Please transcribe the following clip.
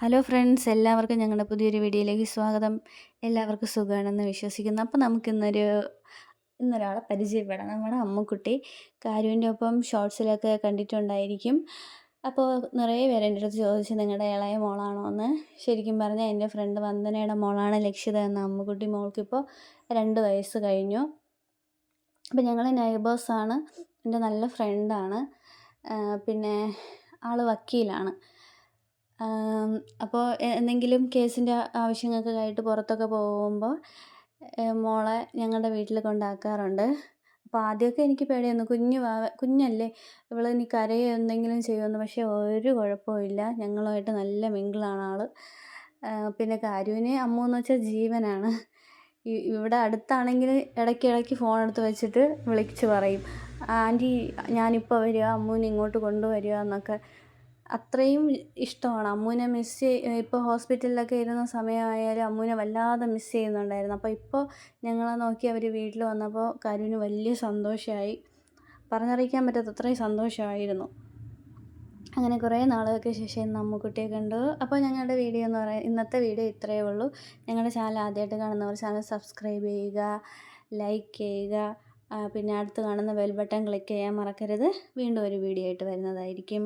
Hello friends, എല്ലാവർക്കും ഞങ്ങളുടെ പുതിയൊരു വീഡിയോയിലേക്ക് സ്വാഗതം. എല്ലാവർക്കും സുഖമാണെന്ന് വിശ്വസിക്കുന്നു. അപ്പോൾ ഇന്നൊരാളെ പരിചയപ്പെടാം. നമ്മുടെ അമ്മുക്കുട്ടി കാരുവിൻ്റെ ഒപ്പം ഷോർട്സിലൊക്കെ കണ്ടിട്ടുണ്ടായിരിക്കും. അപ്പോൾ നിറയെ പേര് എൻ്റെ അടുത്ത് ചോദിച്ചു നിങ്ങളുടെ ഇളയ മോളാണോ എന്ന്. ശരിക്കും പറഞ്ഞാൽ എൻ്റെ ഫ്രണ്ട് വന്ദനയുടെ മോളാണ് ലക്ഷിത എന്ന അമ്മുക്കുട്ടി. മോൾക്കിപ്പോൾ 2 വയസ്സ് കഴിഞ്ഞു. അപ്പോൾ ഞങ്ങൾ നെയ്ബേഴ്സാണ്. എൻ്റെ നല്ല ഫ്രണ്ടാണ്. പിന്നെ ആൾ വക്കീലാണ്. അപ്പോൾ എന്തെങ്കിലും കേസിൻ്റെ ആവശ്യങ്ങൾക്കായിട്ട് പുറത്തൊക്കെ പോകുമ്പോൾ മോളെ ഞങ്ങളുടെ വീട്ടിൽ കൊണ്ടാക്കാറുണ്ട്. അപ്പോൾ ആദ്യമൊക്കെ എനിക്ക് പേടിയായിരുന്നു, കുഞ്ഞല്ലേ ഇവൾ ഇനി കരയോ എന്തെങ്കിലും ചെയ്യുമെന്ന്. പക്ഷേ ഒരു കുഴപ്പമില്ല, ഞങ്ങളുമായിട്ട് നല്ല മിങ്കിളാണ് ആൾ. പിന്നെ കാരുവിന് അമ്മു എന്ന് വെച്ചാൽ ജീവനാണ്. ഇവിടെ അടുത്താണെങ്കിൽ ഇടയ്ക്കിടയ്ക്ക് ഫോൺ എടുത്ത് വെച്ചിട്ട് വിളിച്ച് പറയും, ആൻറ്റി ഞാനിപ്പോൾ വരിക, അമ്മൂനെ ഇങ്ങോട്ട് കൊണ്ടുവരിക എന്നൊക്കെ. അത്രയും ഇഷ്ടമാണ്. അമ്മൂനെ ഇപ്പോൾ ഹോസ്പിറ്റലിലൊക്കെ ഇരുന്ന സമയമായാലും അമ്മൂനെ വല്ലാതെ മിസ് ചെയ്യുന്നുണ്ടായിരുന്നു. അപ്പോൾ ഇപ്പോൾ ഞങ്ങളെ നോക്കി അവർ വീട്ടിൽ വന്നപ്പോൾ കരുവിന് വലിയ സന്തോഷമായി. പറഞ്ഞറിയിക്കാൻ പറ്റാത്ത അത്രയും സന്തോഷമായിരുന്നു. അങ്ങനെ കുറേ നാളുകൾക്ക് ശേഷം ഇന്ന് അമ്മുക്കുട്ടിയെ കണ്ടു. അപ്പോൾ ഞങ്ങളുടെ വീഡിയോ എന്ന് പറയുന്നത് ഇന്നത്തെ വീഡിയോ ഇത്രയേ ഉള്ളൂ. ഞങ്ങളുടെ ചാനൽ ആദ്യമായിട്ട് കാണുന്നവർ ചാനൽ സബ്സ്ക്രൈബ് ചെയ്യുക, ലൈക്ക് ചെയ്യുക, പിന്നെ അടുത്ത് കാണുന്ന ബെൽ ബട്ടൺ ക്ലിക്ക് ചെയ്യാൻ മറക്കരുത്. വീണ്ടും ഒരു വീഡിയോ ആയിട്ട് വരുന്നതായിരിക്കും.